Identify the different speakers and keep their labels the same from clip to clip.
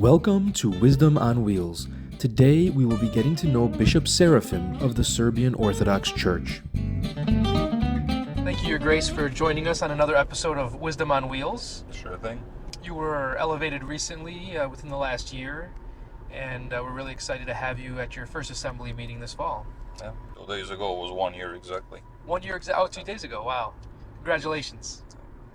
Speaker 1: Welcome to Wisdom on Wheels. Today we will be getting to know Bishop Serafim of the Serbian Orthodox Church.
Speaker 2: Thank you, Your Grace, for joining us on another episode of Wisdom on Wheels.
Speaker 3: Sure thing.
Speaker 2: You were elevated recently, within the last year, and we're really excited to have you at your first assembly meeting this fall.
Speaker 3: Yeah, 2 days ago was 1 year exactly.
Speaker 2: 1 year, 2 days ago, wow. Congratulations.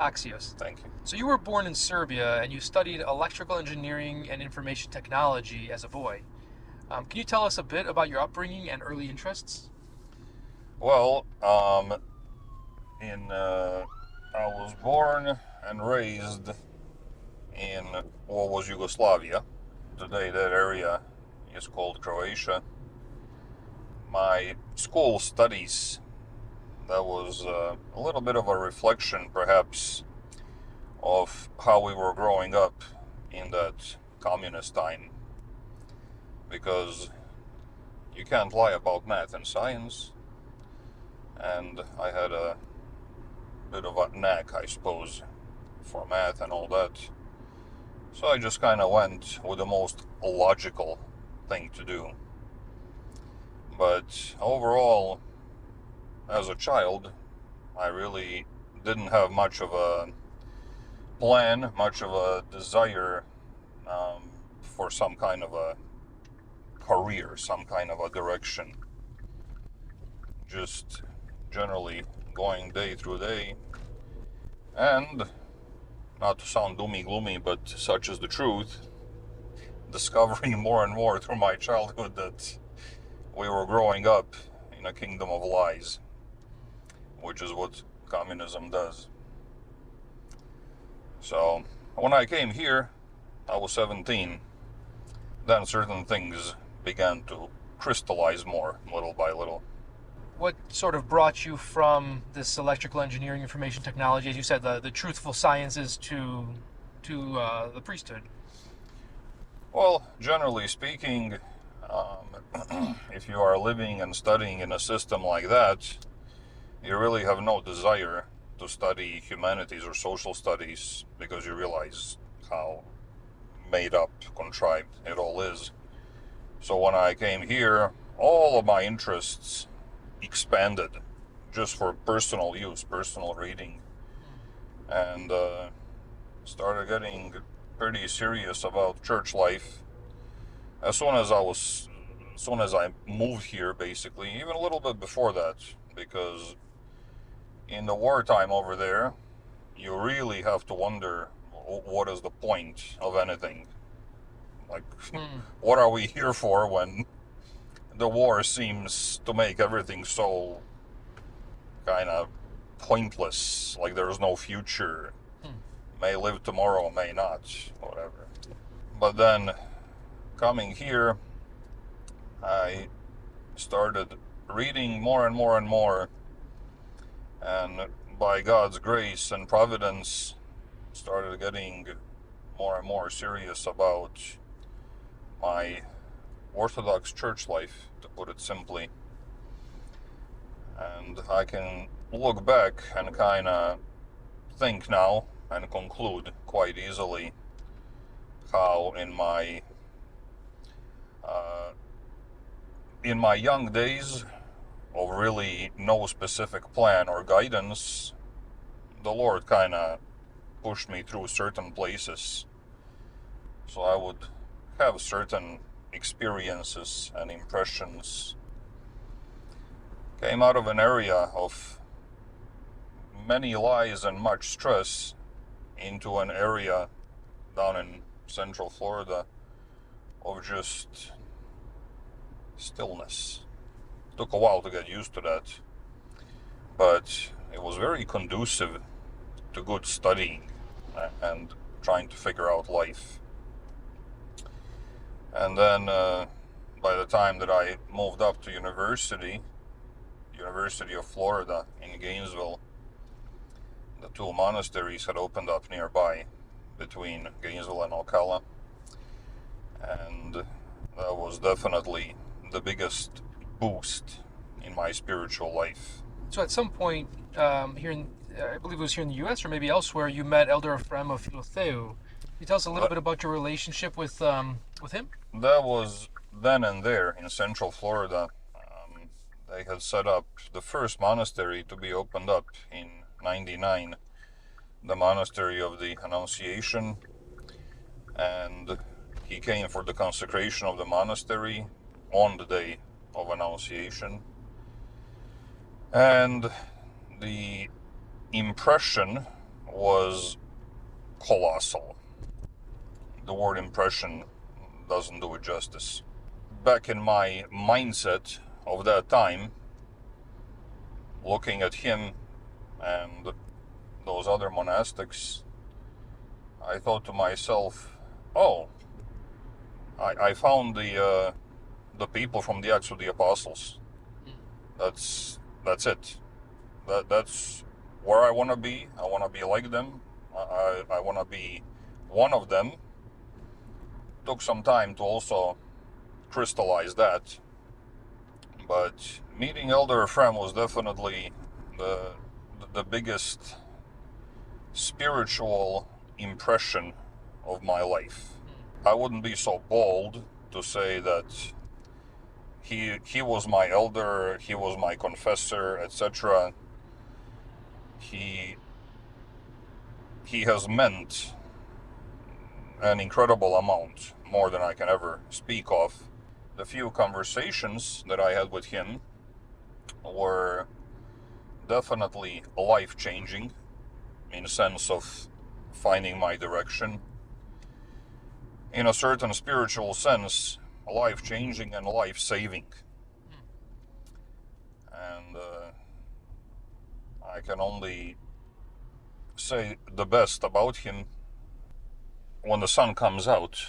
Speaker 2: Axios.
Speaker 3: Thank you.
Speaker 2: So you were born in Serbia, and you studied electrical engineering and information technology as a boy. Can you tell us a bit about your upbringing and early interests?
Speaker 3: Well, I was born and raised in what was Yugoslavia. Today that area is called Croatia. My school studies, that was a little bit of a reflection perhaps of how we were growing up in that communist time, because you can't lie about math and science, and I had a bit of a knack, I suppose, for math and all that, so I just kind of went with the most logical thing to do. But overall, as a child, I really didn't have much of a plan, much of a desire for some kind of a career, some kind of a direction. Just generally going day through day, and not to sound doomy gloomy, but such is the truth, discovering more and more through my childhood that we were growing up in a kingdom of lies, which is what communism does. So when I came here, I was 17. Then certain things began to crystallize more, little by little.
Speaker 2: What sort of brought you from this electrical engineering, information technology, as you said, the truthful sciences, to the priesthood?
Speaker 3: Well, generally speaking, if you are living and studying in a system like that, you really have no desire to study humanities or social studies, because you realize how made up, contrived it all is. So when I came here, all of my interests expanded just for personal use, personal reading, and started getting pretty serious about church life as soon as I moved here, basically, even a little bit before that, because in the wartime over there, you really have to wonder, what is the point of anything? Like, what are we here for when the war seems to make everything so kind of pointless, like there's no future, may live tomorrow, may not, whatever. But then, coming here, I started reading more and more and more, and by God's grace and providence, started getting more and more serious about my Orthodox church life, to put it simply. And I can look back and kind of think now and conclude quite easily how in my young days of really no specific plan or guidance, the Lord kind of pushed me through certain places, so I would have certain experiences and impressions. Came out of an area of many lies and much stress into an area down in Central Florida of just stillness. Took a while to get used to that, but it was very conducive to good studying and trying to figure out life. And then by the time that I moved up to University of Florida in Gainesville, the two monasteries had opened up nearby between Gainesville and Ocala, and that was definitely the biggest boost in my spiritual life.
Speaker 2: So at some point here in, I believe it was here in the U.S. or maybe elsewhere, you met Elder Ephraim of Philotheu. you tell us a little bit about your relationship with him?
Speaker 3: That was then and there in Central Florida. They had set up the first monastery to be opened up in '99, the Monastery of the Annunciation, and he came for the consecration of the monastery on the day of Annunciation. And the impression was colossal. The word impression doesn't do it justice. Back in my mindset of that time, looking at him and those other monastics, I thought to myself, oh, I found the people from the Acts of the Apostles. That's it. That's where I want to be. I want to be like them. I want to be one of them. Took some time to also crystallize that. But meeting Elder Ephraim was definitely the biggest spiritual impression of my life. I wouldn't be so bold to say that he was my elder, he was my confessor, etc. He has meant an incredible amount, more than I can ever speak of. The few conversations that I had with him were definitely life-changing, in a sense of finding my direction. In a certain spiritual sense, life-changing and life-saving. And I can only say the best about him. When the sun comes out,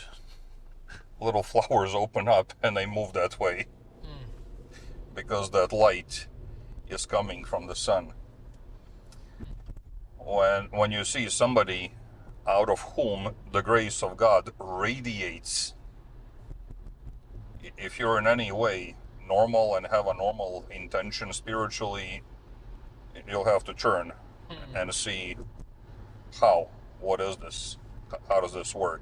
Speaker 3: little flowers open up and they move that way, because that light is coming from the sun. When you see somebody out of whom the grace of God radiates, if you're in any way normal and have a normal intention spiritually, you'll have to turn and see what is this? How does this work?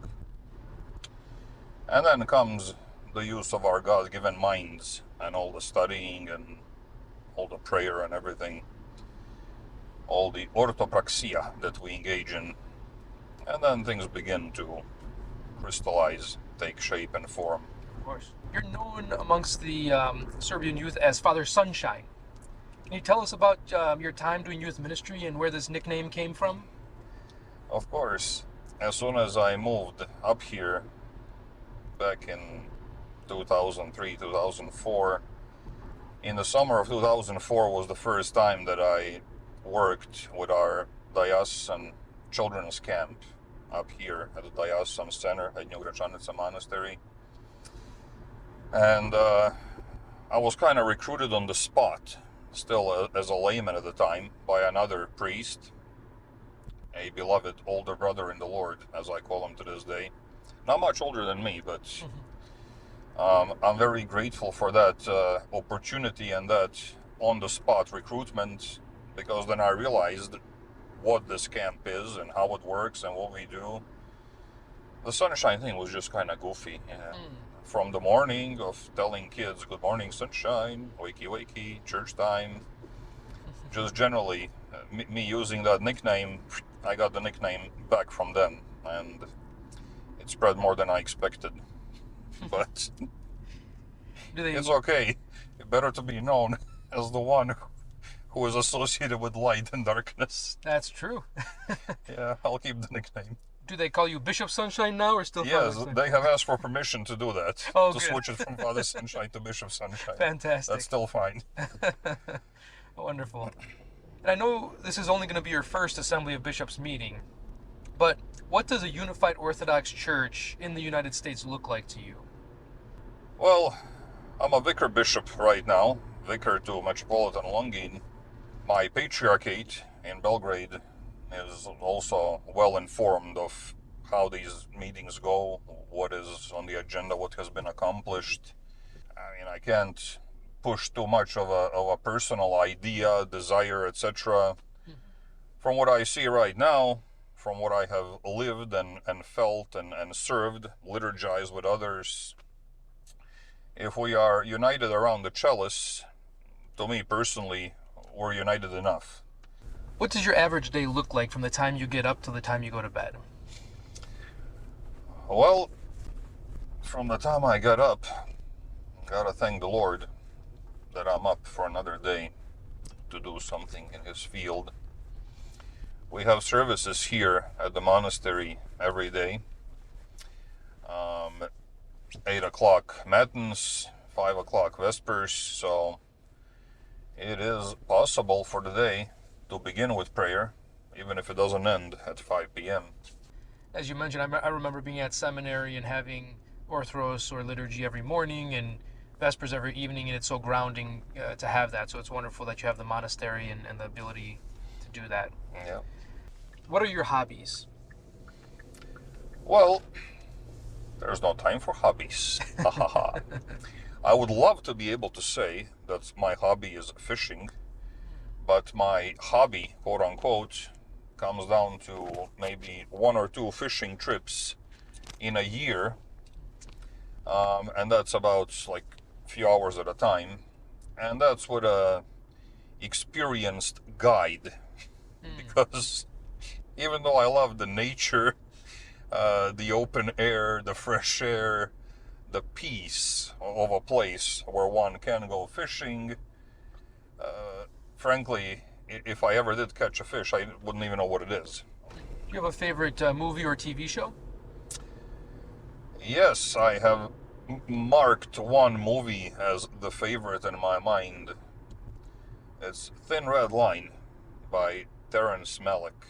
Speaker 3: And then comes the use of our God-given minds and all the studying and all the prayer and everything, all the orthopraxia that we engage in. And then things begin to crystallize, take shape and form.
Speaker 2: Of course. You're known amongst the Serbian youth as Father Sunshine. Can you tell us about your time doing youth ministry and where this nickname came from?
Speaker 3: Of course. As soon as I moved up here, back in 2003, 2004, in the summer of 2004 was the first time that I worked with our diocesan children's camp up here at the diocesan center at New Gračanica Monastery. And I was kind of recruited on the spot, still as a layman at the time, by another priest, a beloved older brother in the Lord, as I call him to this day. Not much older than me, but I'm very grateful for that opportunity and that on-the-spot recruitment, because then I realized what this camp is and how it works and what we do. The sunshine thing was just kind of goofy. From the morning of telling kids, good morning, sunshine, wakey, wakey, church time. Just generally, me using that nickname, I got the nickname back from them, and it spread more than I expected. But it's okay. Better to be known as the one who is associated with light and darkness.
Speaker 2: That's true.
Speaker 3: Yeah, I'll keep the nickname.
Speaker 2: Do they call you Bishop Sunshine now, or still Father Sunshine?
Speaker 3: Yes, they have asked for permission to do that.
Speaker 2: Oh,
Speaker 3: to
Speaker 2: good.
Speaker 3: switch it from Father Sunshine to Bishop Sunshine.
Speaker 2: Fantastic.
Speaker 3: That's still fine.
Speaker 2: Wonderful. And I know this is only going to be your first Assembly of Bishops meeting, but what does a unified Orthodox Church in the United States look like to you?
Speaker 3: Well, I'm a vicar bishop right now, vicar to Metropolitan Longin. My patriarchate in Belgrade is also well informed of how these meetings go, what is on the agenda, what has been accomplished. I mean, I can't push too much of a personal idea, desire, etc. From what I see right now, from what I have lived and felt and served, liturgized with others, if we are united around the chalice, to me personally, we're united enough.
Speaker 2: What does your average day look like from the time you get up to the time you go to bed?
Speaker 3: Well, from the time I got up, gotta thank the Lord that I'm up for another day to do something in His field. We have services here at the monastery every day. 8 o'clock matins, 5 o'clock vespers, so it is possible for the day to begin with prayer, even if it doesn't end at 5 p.m.
Speaker 2: As you mentioned, I remember being at seminary and having Orthros or liturgy every morning and Vespers every evening, and it's so grounding to have that. So it's wonderful that you have the monastery and the ability to do that.
Speaker 3: Yeah.
Speaker 2: What are your hobbies?
Speaker 3: Well, there's no time for hobbies. Ha ha ha. I would love to be able to say that my hobby is fishing, but my hobby, quote unquote, comes down to maybe 1 or 2 fishing trips in a year, and that's about like a few hours at a time, and that's with a experienced guide, because even though I love the nature, the open air, the fresh air, the peace of a place where one can go fishing, frankly, if I ever did catch a fish, I wouldn't even know what it is.
Speaker 2: Do you have a favorite movie or TV show?
Speaker 3: Yes, I have marked one movie as the favorite in my mind. It's Thin Red Line by Terrence Malick.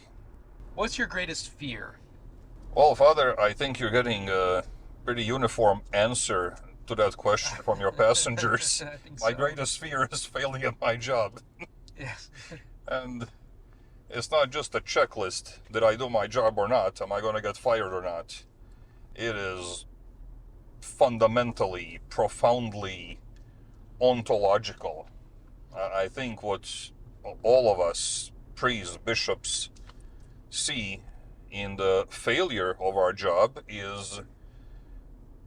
Speaker 2: What's your greatest fear?
Speaker 3: Well, Father, I think you're getting a pretty uniform answer to that question from your passengers.
Speaker 2: I think
Speaker 3: My
Speaker 2: so.
Speaker 3: greatest fear is failing at my job.
Speaker 2: Yes.
Speaker 3: And it's not just a checklist. Did I do my job or not? Am I going to get fired or not? It is fundamentally, profoundly ontological. I think what all of us priests, bishops, see in the failure of our job is,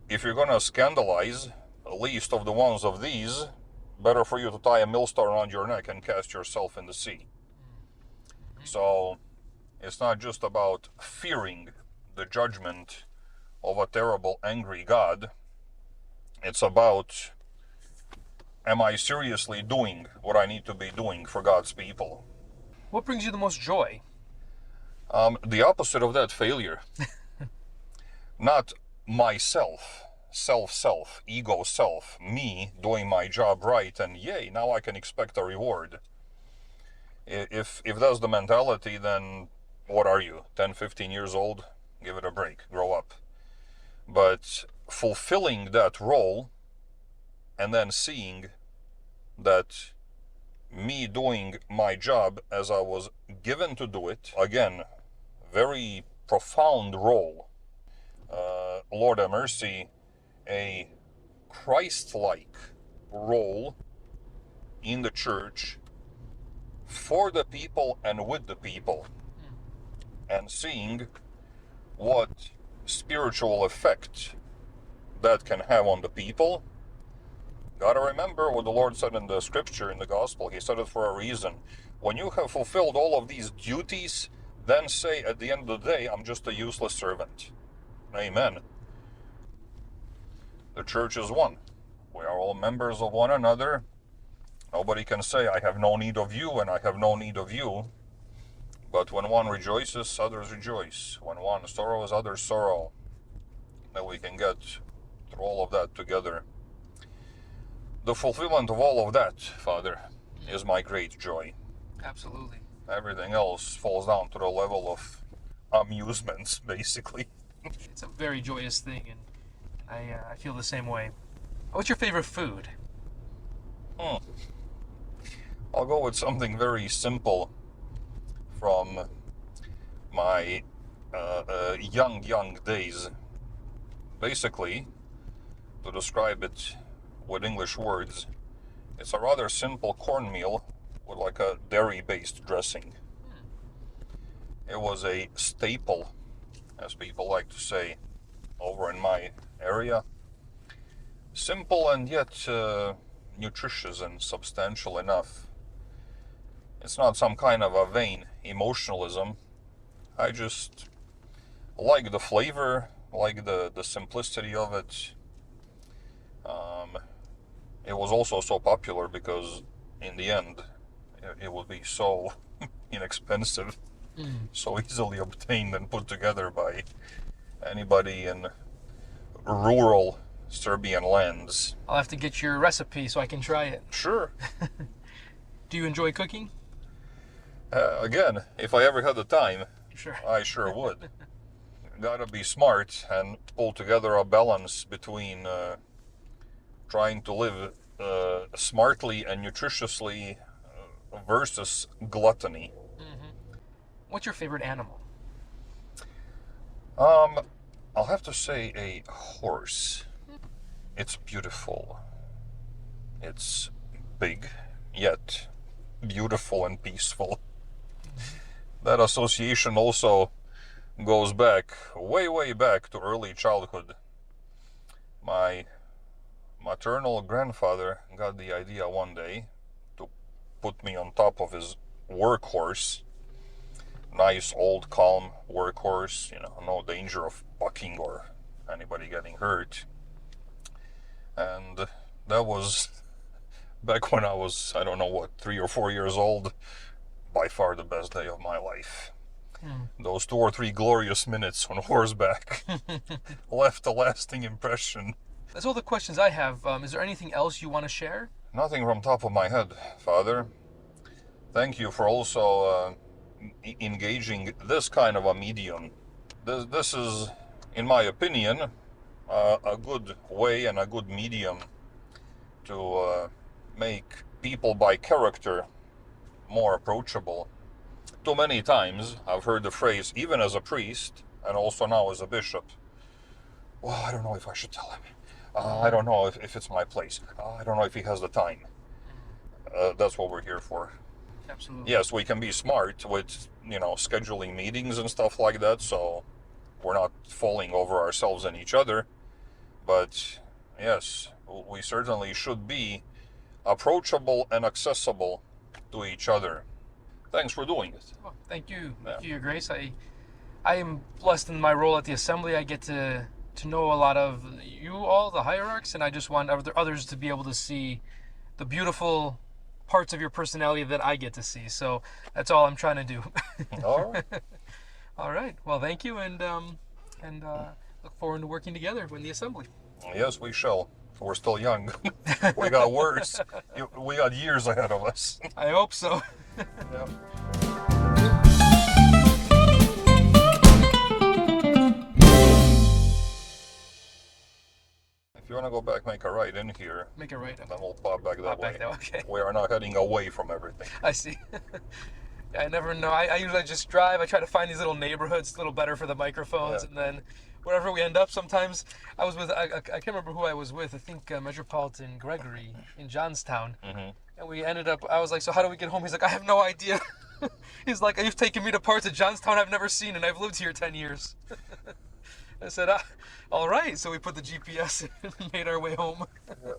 Speaker 3: if you're going to scandalize the least of the ones of these, better for you to tie a millstone around your neck and cast yourself in the sea. So it's not just about fearing the judgment of a terrible, angry God. It's about, am I seriously doing what I need to be doing for God's people?
Speaker 2: What brings you the most joy?
Speaker 3: The opposite of that, failure. Not myself, self, ego self, me doing my job right, and yay, now I can expect a reward. If that's the mentality, then what are you, 10, 15 years old? Give it a break, grow up. But fulfilling that role and then seeing that me doing my job as I was given to do it, again, very profound role. Lord have mercy, a Christ-like role in the church for the people and with the people, and seeing what spiritual effect that can have on the people. Gotta remember what the Lord said in the scripture, in the gospel. He said it for a reason. When you have fulfilled all of these duties, then say at the end of the day, I'm just a useless servant. Amen. The church is one. We are all members of one another. Nobody can say, I have no need of you and I have no need of you. But when one rejoices, others rejoice. When one sorrows, others sorrow. That we can get through all of that together. The fulfillment of all of that, Father, is my great joy.
Speaker 2: Absolutely.
Speaker 3: Everything else falls down to the level of amusements, basically.
Speaker 2: It's a very joyous thing, and I feel the same way. What's your favorite food?
Speaker 3: I'll go with something very simple from my young days. Basically, to describe it with English words, it's a rather simple cornmeal with like a dairy-based dressing. It was a staple, as people like to say, over in my area. Simple and yet nutritious and substantial enough. It's not some kind of a vain emotionalism. I just like the flavor, like the simplicity of it. It was also so popular because in the end it would be so inexpensive, so easily obtained and put together by anybody in rural Serbian lands.
Speaker 2: I'll have to get your recipe so I can try it.
Speaker 3: Sure.
Speaker 2: Do you enjoy cooking?
Speaker 3: Again, if I ever had the time,
Speaker 2: Sure.
Speaker 3: I sure would. Gotta be smart and pull together a balance between trying to live smartly and nutritiously versus gluttony.
Speaker 2: What's your favorite animal?
Speaker 3: I'll have to say a horse. It's beautiful. It's big, yet beautiful and peaceful. That association also goes back, way back to early childhood. My maternal grandfather got the idea one day to put me on top of his workhorse. Nice, old, calm workhorse, no danger of bucking or anybody getting hurt. And that was back when I was, 3 or 4 years old, by far the best day of my life. Those 2 or 3 glorious minutes on horseback left a lasting impression.
Speaker 2: That's all the questions I have. Is there anything else you want to share?
Speaker 3: Nothing from top of my head, Father. Thank you for also engaging this kind of a medium. This is, in my opinion, a good way and a good medium to make people by character more approachable. Too many times I've heard the phrase, even as a priest and also now as a bishop, well, I don't know if I should tell him. I don't know if it's my place. I don't know if he has the time. That's what we're here for.
Speaker 2: Absolutely.
Speaker 3: Yes, we can be smart with, scheduling meetings and stuff like that, so we're not falling over ourselves and each other. But yes, we certainly should be approachable and accessible to each other. Thanks for doing it.
Speaker 2: Well, thank you. Thank you, Your Grace. I am blessed in my role at the assembly. I get to know a lot of you all, the hierarchs, and I just want others to be able to see the beautiful parts of your personality that I get to see. So that's all I'm trying to do.
Speaker 3: All right.
Speaker 2: All right. Well, thank you, and look forward to working together in the assembly.
Speaker 3: Yes, we shall. We're still young. We got worse. We got years ahead of us.
Speaker 2: I hope so.
Speaker 3: Yeah. If you want to go back, make a right in here.
Speaker 2: Make it right.
Speaker 3: Then we'll pop back that way.
Speaker 2: Okay.
Speaker 3: We are not heading away from everything.
Speaker 2: I see. I never know. I usually just drive. I try to find these little neighborhoods, a little better for the microphones, and then wherever we end up, sometimes I was with, I can't remember who I was with, I think Metropolitan Gregory in Johnstown, and we ended up, I was like, so how do we get home? He's like, I have no idea. He's like, you've taken me to parts of Johnstown I've never seen, and I've lived here 10 years. I said, all right, so we put the GPS in and made our way home.